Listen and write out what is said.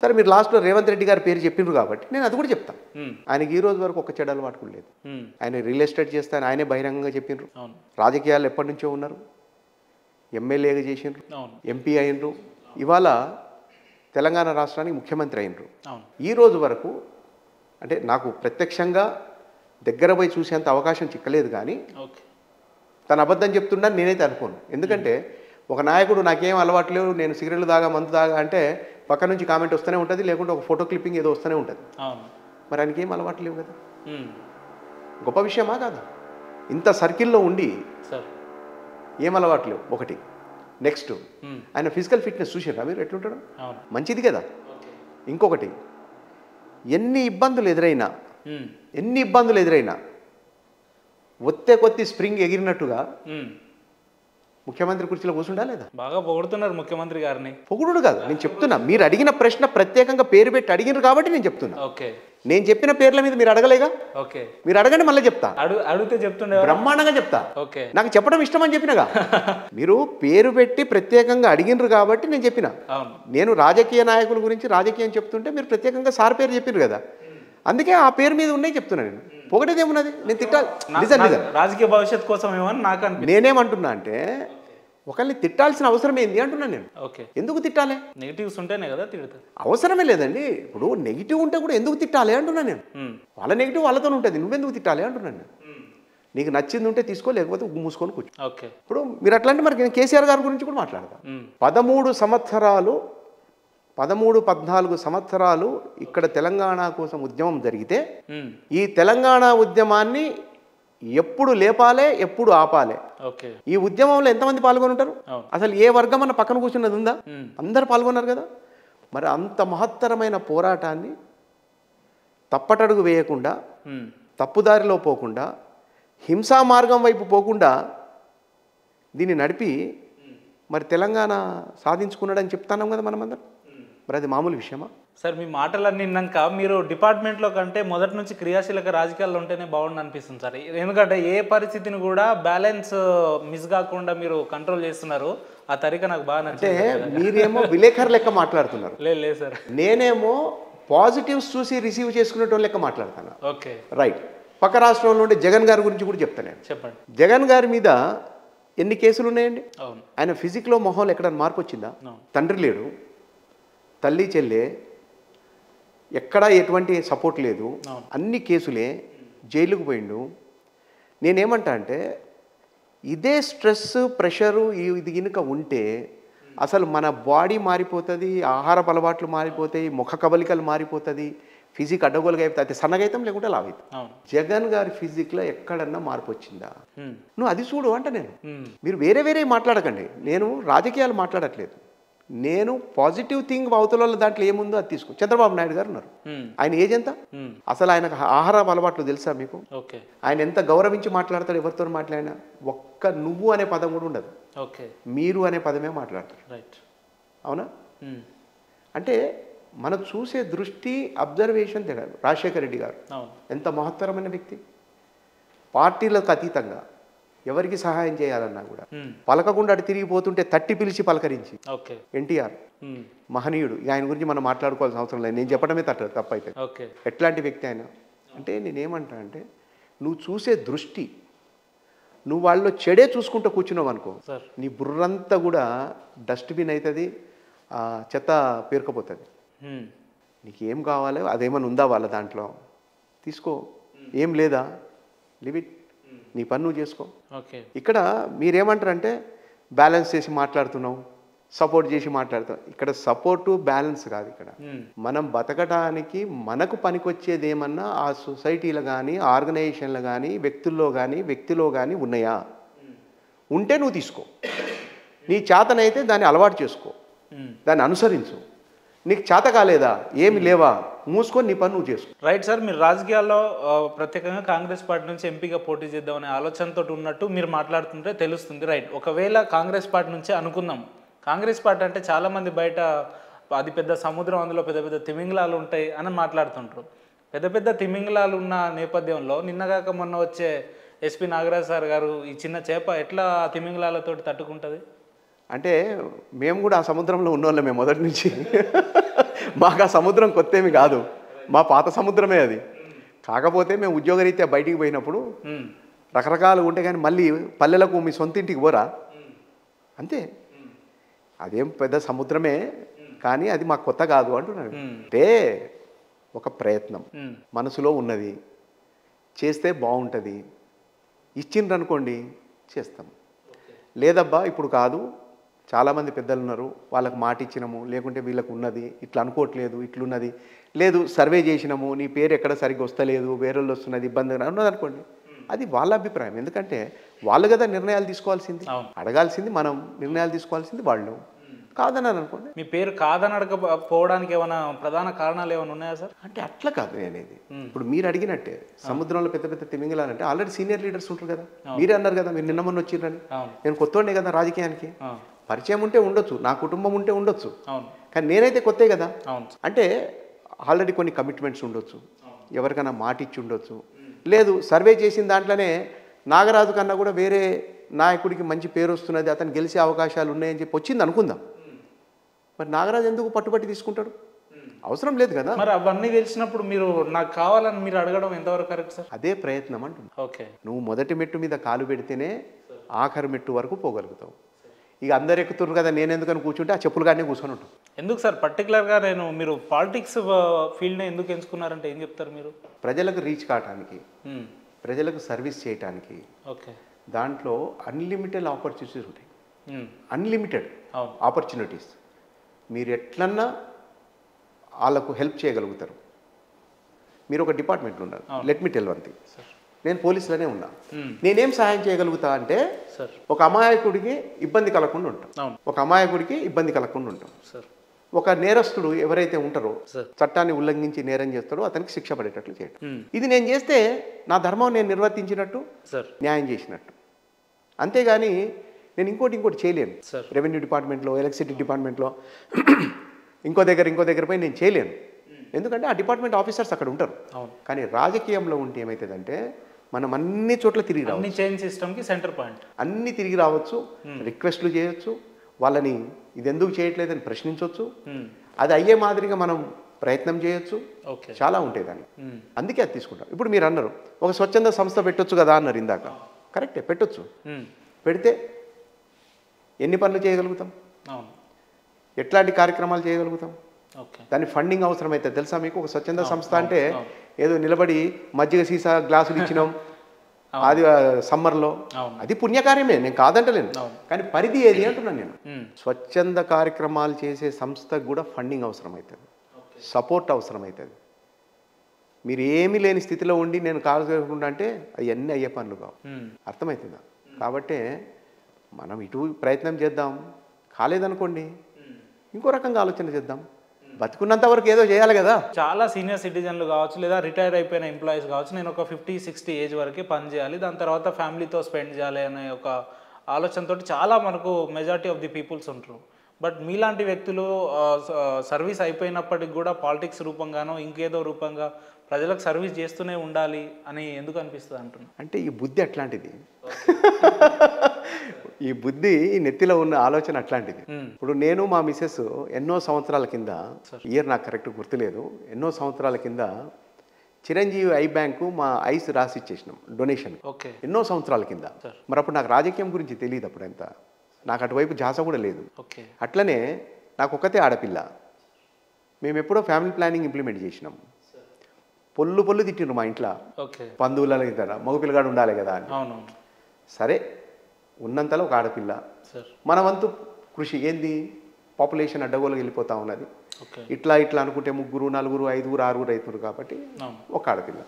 సరే మీరు లాస్ట్లో రేవంత్ రెడ్డి గారి పేరు చెప్పిండ్రు కాబట్టి నేను అది కూడా చెప్తాను. ఆయనకి ఈ రోజు వరకు ఒక చెడ్డ అలవాటు కూడా లేదు. ఆయన రియల్ ఎస్టేట్ చేస్తాను ఆయనే బహిరంగంగా చెప్పిండ్రు. రాజకీయాలు ఎప్పటి నుంచో ఉన్నారు, ఎమ్మెల్యేగా చేసిండ్రు, ఎంపీ అయినరు, ఇవాళ తెలంగాణ రాష్ట్రానికి ముఖ్యమంత్రి అయినరు. ఈ రోజు వరకు అంటే నాకు ప్రత్యక్షంగా దగ్గర పోయి చూసేంత అవకాశం చిక్కలేదు, కానీ తను అబద్ధం చెప్తుండని నేనైతే అనుకోను. ఎందుకంటే ఒక నాయకుడు నాకేం అలవాటు లేవు, నేను సిగరెట్లు దాగా మందు దాగా అంటే పక్క నుంచి కామెంట్ వస్తూనే ఉంటుంది, లేకుంటే ఒక ఫోటో క్లిప్పింగ్ ఏదో వస్తూనే ఉంటుంది. మరి ఆయనకి ఏం అలవాటు లేవు కదా, గొప్ప విషయమా కాదా? ఇంత సర్కిల్లో ఉండి ఏం అలవాటు లేవు ఒకటి. నెక్స్ట్ ఆయన ఫిజికల్ ఫిట్నెస్ చూసారా మీరు ఎట్లుంటాడు? మంచిది కదా. ఇంకొకటి ఎన్ని ఇబ్బందులు ఎదురైనా ఒత్తే కొద్ది స్ప్రింగ్ ఎగిరినట్టుగా ముఖ్యమంత్రి కుర్చీలో కూర్చుండా లేదా? బాగా పొగుడుతున్నారు ముఖ్యమంత్రి గారిని. పొగుడు కాదు, నేను చెప్తున్నా. మీరు అడిగిన ప్రశ్న ప్రత్యేకంగా పేరు పెట్టి అడిగినారు కాబట్టి నేను చెప్తున్నా. నేను చెప్పిన పేర్ల మీద మీరు అడగలేగా. మీరు అడగండి, మళ్ళీ చెప్తా. అడిగితే చెప్తుండే బ్రహ్మాండంగా చెప్తా. నాకు చెప్పడం ఇష్టం అని చెప్పినగా. మీరు పేరు పెట్టి ప్రత్యేకంగా అడిగినారు కాబట్టి నేను చెప్పిన. నేను రాజకీయ నాయకుల గురించి రాజకీయం చెప్తుంటే మీరు ప్రత్యేకంగా సార్ పేరు చెప్పారు కదా, అందుకే ఆ పేరు మీద ఉన్నాయి చెప్తున్నా. నేను పొగడేదేమున్నది, నేను తిట్టాలి నిజం రాజకీయ భవిష్యత్తు కోసం ఏమని నాకు నేనేమంటున్నా అంటే ఒకరిని తిట్టాల్సిన అవసరం ఏంది అంటున్నాను నేను. ఎందుకు తిట్టాలి? నెగిటివ్స్ ఉంటేనే కదా తిడతారు. అవసరమే లేదండి. ఇప్పుడు నెగిటివ్ ఉంటే కూడా ఎందుకు తిట్టాలి అంటున్నాను నేను. వాళ్ళ నెగిటివ్ వాళ్ళతో ఉంటుంది, నువ్వెందుకు తిట్టాలి అంటున్నాను నేను. నీకు నచ్చింది ఉంటే తీసుకో, లేకపోతే మూసుకొని కూర్చో. ఇప్పుడు మీరు అట్లాంటి మరి నేను కేసీఆర్ గారి గురించి కూడా మాట్లాడతాను. 13-14 సంవత్సరాలు ఇక్కడ తెలంగాణ కోసం ఉద్యమం జరిగితే ఈ తెలంగాణ ఉద్యమాన్ని ఎప్పుడు లేపాలే, ఎప్పుడు ఆపాలే. ఈ ఉద్యమంలో ఎంతమంది పాల్గొని ఉంటారు? అసలు ఏ వర్గం అన్న పక్కన కూర్చున్నది ఉందా? అందరు పాల్గొన్నారు కదా. మరి అంత మహత్తరమైన పోరాటాన్ని తప్పటడుగు వేయకుండా, తప్పుదారిలో పోకుండా, హింసా మార్గం వైపు పోకుండా దీన్ని నడిపి మరి తెలంగాణ సాధించుకున్నాడని చెప్తాన్నాం కదా మనమందరం. మరి అది మామూలు విషయమా? సార్ మీ మాటలన్నీ విన్నాక మీరు డిపార్ట్మెంట్లో కంటే మొదటి నుంచి క్రియాశీలక రాజకీయాల్లో ఉంటేనే బాగుండు అనిపిస్తుంది సార్. ఎందుకంటే ఏ పరిస్థితిని కూడా బ్యాలెన్స్ మిస్ కాకుండా మీరు కంట్రోల్ చేస్తున్నారు. ఆ తరీకా నాకు బాగా నచ్చింది. మీరేమో విలేకరు లెక్క మాట్లాడుతున్నారు, లేదు సార్. నేనేమో పాజిటివ్స్ చూసి రిసీవ్ చేసుకునేటోళ్ళ లెక్క మాట్లాడతాను. రైట్. పక్క రాష్ట్రంలో ఉండే జగన్ గారి గురించి కూడా చెప్తాను నేను. చెప్పండి. జగన్ గారి మీద ఎన్ని కేసులు ఉన్నాయండి? ఆయన ఫిజిక్లో మొహంలో ఎక్కడైనా మార్పు వచ్చిందా? తండ్రి లేడు, తల్లి చెల్లె, ఎక్కడా ఎటువంటి సపోర్ట్ లేదు, అన్ని కేసులే, జైలుకు పోయిండు. నేనేమంటా అంటే ఇదే స్ట్రెస్ ప్రెషరు ఇది కనుక ఉంటే అసలు మన బాడీ మారిపోతుంది, ఆహారపు అలవాట్లు మారిపోతాయి, ముఖ కవలికలు మారిపోతుంది, ఫిజిక్ అడ్డగోలుగా అయిపోతుంది. అయితే సన్నగైతాం, లేకుంటే లావైతాం. జగన్ గారి ఫిజిక్లో ఎక్కడన్నా మార్పు వచ్చిందా? నువ్వు అది చూడు అంట. నేను మీరు వేరే మాట్లాడకండి, నేను రాజకీయాలు మాట్లాడట్లేదు. నేను పాజిటివ్ థింగ్ అవతల దాంట్లో ఏముందో అది తీసుకో. చంద్రబాబు నాయుడు గారు ఉన్నారు, ఆయన ఏజ్ ఎంత? అసలు ఆయనకు ఆహార అలవాట్లు తెలుసా మీకు? ఆయన ఎంత గౌరవించి మాట్లాడతాడు ఎవరితో మాట్లాడినా. ఒక్క నువ్వు అనే పదం కూడా ఉండదు, మీరు అనే పదమే మాట్లాడతారు. అవునా? అంటే మనం చూసే దృష్టి, అబ్జర్వేషన్ తెలియదు. రాజశేఖర రెడ్డి గారు ఎంత మహత్తరమైన వ్యక్తి. పార్టీలకు అతీతంగా ఎవరికి సహాయం చేయాలన్నా కూడా పలకకుండా అటు తిరిగిపోతుంటే తట్టి పిలిచి పలకరించి. ఎన్టీఆర్ మహనీయుడు, ఆయన గురించి మనం మాట్లాడుకోవాల్సిన అవసరం లేదు, నేను చెప్పడమే తప్పైతే. ఎట్లాంటి వ్యక్తి ఆయన అంటే నేనేమంటా అంటే నువ్వు చూసే దృష్టి, నువ్వు వాళ్ళలో చెడే చూసుకుంటూ కూర్చున్నావు అనుకో, నీ బుర్రంతా కూడా డస్ట్బిన్ అవుతుంది, చెత్త పేరుకపోతుంది. నీకేం కావాలో అదేమన్నా ఉందా వాళ్ళ దాంట్లో తీసుకో, ఏం లేదా లివ్ ఇట్, నీ పని నువ్వు చేసుకో. ఇక్కడ మీరేమంటారంటే బ్యాలెన్స్ చేసి మాట్లాడుతున్నావు, సపోర్ట్ చేసి మాట్లాడుతావు. ఇక్కడ సపోర్టు బ్యాలెన్స్ కాదు. ఇక్కడ మనం బతకడానికి మనకు పనికొచ్చేది ఏమన్నా ఆ సొసైటీలో కానీ, ఆర్గనైజేషన్లో కానీ, వ్యక్తిలో కానీ ఉన్నాయా? ఉంటే నువ్వు తీసుకో. నీ చేతనైతే దాన్ని అలవాటు చేసుకో, దాన్ని అనుసరించు. నీకు చేత కాలేదా, ఏమి లేవా, మూసుకొని నీ పని నువ్వు చేసుకో. Right sir. మీరు రాజకీయాల్లో ప్రత్యేకంగా కాంగ్రెస్ పార్టీ నుంచి ఎంపీగా పోటీ చేద్దామనే ఆలోచనతో ఉన్నట్టు మీరు మాట్లాడుతుంటే తెలుస్తుంది. రైట్. ఒకవేళ కాంగ్రెస్ పార్టీ నుంచే అనుకుందాం, కాంగ్రెస్ పార్టీ అంటే చాలామంది బయట అది పెద్ద సముద్రం, అందులో పెద్ద పెద్ద తిమింగలాలు ఉంటాయి అని మాట్లాడుతుంటారు. పెద్ద పెద్ద తిమింగలాలు ఉన్న నేపథ్యంలో నిన్నగాక మొన్న వచ్చే ఎస్పీ నాగరాజ్ సార్ గారు ఈ చిన్న చేప ఎట్లా ఆ మాకు ఆ సముద్రం కొత్తేమి కాదు, మా పాత సముద్రమే అది. కాకపోతే మేము ఉద్యోగరీత్యా బయటికి పోయినప్పుడు రకరకాలు ఉంటే కానీ మళ్ళీ పల్లెలకు మీ సొంత ఇంటికి పోరా, అంతే. అదేం పెద్ద సముద్రమే కానీ అది మాకు కొత్త కాదు అంటున్నాను. అంటే ఒక ప్రయత్నం మనసులో ఉన్నది, చేస్తే బాగుంటుంది, ఇచ్చిండ్రు అనుకోండి చేస్తాం. లేదబ్బా ఇప్పుడు కాదు, చాలామంది పెద్దలు ఉన్నారు, వాళ్ళకి మాట ఇచ్చినాము, లేకుంటే వీళ్ళకు ఉన్నది ఇట్లా అనుకోవట్లేదు, ఇట్లున్నది లేదు, సర్వే చేసినాము, నీ పేరు ఎక్కడ సరిగ్గా వస్తలేదు, వేరే వాళ్ళు వస్తున్నది, ఇబ్బంది ఉన్నది అనుకోండి, అది వాళ్ళ అభిప్రాయం. ఎందుకంటే వాళ్ళు కదా నిర్ణయాలు తీసుకోవాల్సింది, అడగాల్సింది మనం, నిర్ణయాలు తీసుకోవాల్సింది వాళ్ళు. కాదన్నారు అనుకోండి. మీ పేరు కాదని అడగపోవడానికి ఏమైనా ప్రధాన కారణాలు ఏమైనా ఉన్నాయా సార్? అంటే అట్లా కాదు నేనేది. ఇప్పుడు మీరు అడిగినట్టే సముద్రంలో పెద్ద పెద్ద తిమింగలాలంటే ఆల్రెడీ సీనియర్ లీడర్స్ ఉంటారు కదా. మీరే అన్నారు కదా మీరు నిన్న మొన్న వచ్చిండ్రని. నేను కొత్తోడే కదా రాజకీయానికి, పరిచయం ఉంటే ఉండొచ్చు, నా కుటుంబం ఉంటే ఉండొచ్చు, కానీ నేనైతే కొత్తే కదా. అంటే ఆల్రెడీ కొన్ని కమిట్మెంట్స్ ఉండొచ్చు, ఎవరికైనా మాట ఇచ్చి ఉండొచ్చు, లేదు సర్వే చేసిన దాంట్లోనే నాగరాజు కన్నా కూడా వేరే నాయకుడికి మంచి పేరు వస్తున్నది, అతను గెలిచే అవకాశాలు ఉన్నాయని చెప్పి వచ్చింది అనుకుందాం. మరి నాగరాజు ఎందుకు పట్టుబట్టి తీసుకుంటాడు? అవసరం లేదు కదా. మరి అవన్నీ తెలిసినప్పుడు మీరు నాకు కావాలని మీరు అడగడం ఎంతవరకు కరెక్ట్ సార్? అదే ప్రయత్నం అంటున్నా. ఓకే, నువ్వు మొదటి మెట్టు మీద కాలు పెడితేనే ఆఖరి మెట్టు వరకు పోగలుగుతావు. ఇక అందరు ఎక్కుతున్నారు కదా నేను ఎందుకని కూర్చుంటే ఆ చెప్పులు కానీ కూర్చొని ఉంటాం. ఎందుకు సార్ పర్టికులర్గా మీరు పాలిటిక్స్ ఫీల్డ్ని ఎందుకు ఎంచుకున్నారంటే ఏం చెప్తారు మీరు? ప్రజలకు రీచ్ కావటానికి, ప్రజలకు సర్వీస్ చేయటానికి. ఓకే, దాంట్లో అన్లిమిటెడ్ ఆపర్చునిటీస్ ఉంటాయి, అన్లిమిటెడ్ ఆపర్చునిటీస్. మీరు ఎట్లన్నా వాళ్ళకు హెల్ప్ చేయగలుగుతారు. మీరు ఒక డిపార్ట్మెంట్లో ఉన్నారు, let me tell one thing. నేను పోలీసులోనే ఉన్నా, నేనేం సహాయం చేయగలుగుతా అంటే ఒక అమాయకుడికి ఇబ్బంది కలగకుండా ఉంటాం, ఒక అమాయకుడికి ఇబ్బంది కలగకుండా ఉంటాం. ఒక నేరస్తుడు ఎవరైతే ఉంటారో, చట్టాన్ని ఉల్లంఘించి నేరం చేస్తాడో అతనికి శిక్ష పడేటట్లు చేయడం. ఇది నేను చేస్తే నా ధర్మం నేను నిర్వర్తించినట్టు, న్యాయం చేసినట్టు. అంతేగాని నేను ఇంకోటి చేయలేను. రెవెన్యూ డిపార్ట్మెంట్లో, ఎలక్ట్రిసిటీ డిపార్ట్మెంట్లో ఇంకో దగ్గర పోయి నేను చేయలేను. ఎందుకంటే ఆ డిపార్ట్మెంట్ ఆఫీసర్స్ అక్కడ ఉంటారు. కానీ రాజకీయంలో ఉంటే ఏమవుతుందంటే మనం అన్ని చోట్ల తిరిగి రావచ్చు, చైన్ సిస్టమ్కి సెంటర్ పాయింట్, అన్ని తిరిగి రావచ్చు, రిక్వెస్ట్లు చేయొచ్చు, వాళ్ళని ఇది ఎందుకు చేయట్లేదని ప్రశ్నించవచ్చు, అది అయ్యే మాదిరిగా మనం ప్రయత్నం చేయొచ్చు, చాలా ఉంటాయి దాన్ని. అందుకే అది తీసుకుంటాం. ఇప్పుడు మీరు అన్నారు ఒక స్వచ్ఛంద సంస్థ పెట్టొచ్చు కదా అన్నారు ఇందాక, కరెక్టే పెట్టొచ్చు. పెడితే ఎన్ని పనులు చేయగలుగుతాం, ఎట్లాంటి కార్యక్రమాలు చేయగలుగుతాం, దాని ఫండింగ్ అవసరమైతే తెలుసా మీకు? ఒక స్వచ్ఛంద సంస్థ అంటే ఏదో నిలబడి మజ్జిగ సీసా గ్లాసులు ఇచ్చినాం అది సమ్మర్లో, అది పుణ్యకార్యమే, నేను కాదంటలేను, కానీ పరిధి ఏది అంటున్నాను నేను. స్వచ్ఛంద కార్యక్రమాలు చేసే సంస్థకు కూడా ఫండింగ్ అవసరమవుతుంది, సపోర్ట్ అవసరమవుతుంది. మీరు ఏమీ లేని స్థితిలో ఉండి నేను కాకుండా అంటే అవన్నీ అయ్యే పనులు కావు. అర్థమవుతుందా? కాబట్టి మనం ఇటు ప్రయత్నం చేద్దాం, కాలేదనుకోండి ఇంకో రకంగా ఆలోచన చేద్దాం. బతుకున్నంత వరకు ఏదో చేయాలి కదా. చాలా సీనియర్ సిటిజన్లు కావచ్చు, లేదా రిటైర్ అయిపోయిన ఎంప్లాయీస్ కావచ్చు, నేను ఒక 50-60 ఏజ్ వరకే పని చేయాలి, దాని తర్వాత ఫ్యామిలీతో స్పెండ్ చేయాలి అనే ఒక ఆలోచనతో చాలా మనకు మెజారిటీ ఆఫ్ ది పీపుల్స్ ఉంటారు. బట్ మీలాంటి వ్యక్తులు సర్వీస్ అయిపోయినప్పటికి కూడా పాలిటిక్స్ రూపంగానో ఇంకేదో రూపంగా ప్రజలకు సర్వీస్ చేస్తూనే ఉండాలి అని ఎందుకు అనిపిస్తుంది అంటున్నా? అంటే ఈ బుద్ధి అట్లాంటిది, ఈ బుద్ధి నెత్తిలో ఉన్న ఆలోచన అట్లాంటిది. ఇప్పుడు నేను మా మిసెస్ ఎన్నో సంవత్సరాల కింద, ఇయర్ నాకు కరెక్ట్ గుర్తులేదు, ఎన్నో సంవత్సరాల కింద చిరంజీవి ఐ బ్యాంకు మా ఐస్ రాసి ఇచ్చేసినాం డొనేషన్, ఎన్నో సంవత్సరాల కింద. మరి అప్పుడు నాకు రాజకీయం గురించి తెలియదు, అప్పుడు ఎంత నాకు అటువైపు జాస కూడా లేదు. అట్లనే నాకు ఒక్కతే ఆడపిల్ల, మేము ఎప్పుడో ఫ్యామిలీ ప్లానింగ్ ఇంప్లిమెంట్ చేసినాం. పొల్లు తిట్టిండ్రు మా ఇంట్లో, పందువుల కదా మగ పిల్లగాడు ఉండాలి కదా అని. సరే ఉన్నంతలో ఒక ఆడపిల్ల, మన వంతు కృషి ఏంది, పాపులేషన్ అడ్డగోలుగా వెళ్ళిపోతూ ఉన్నది, ఇట్లా అనుకుంటే 3, 4, 5, 6 అవుతున్నారు కాబట్టి ఒక ఆడపిల్ల.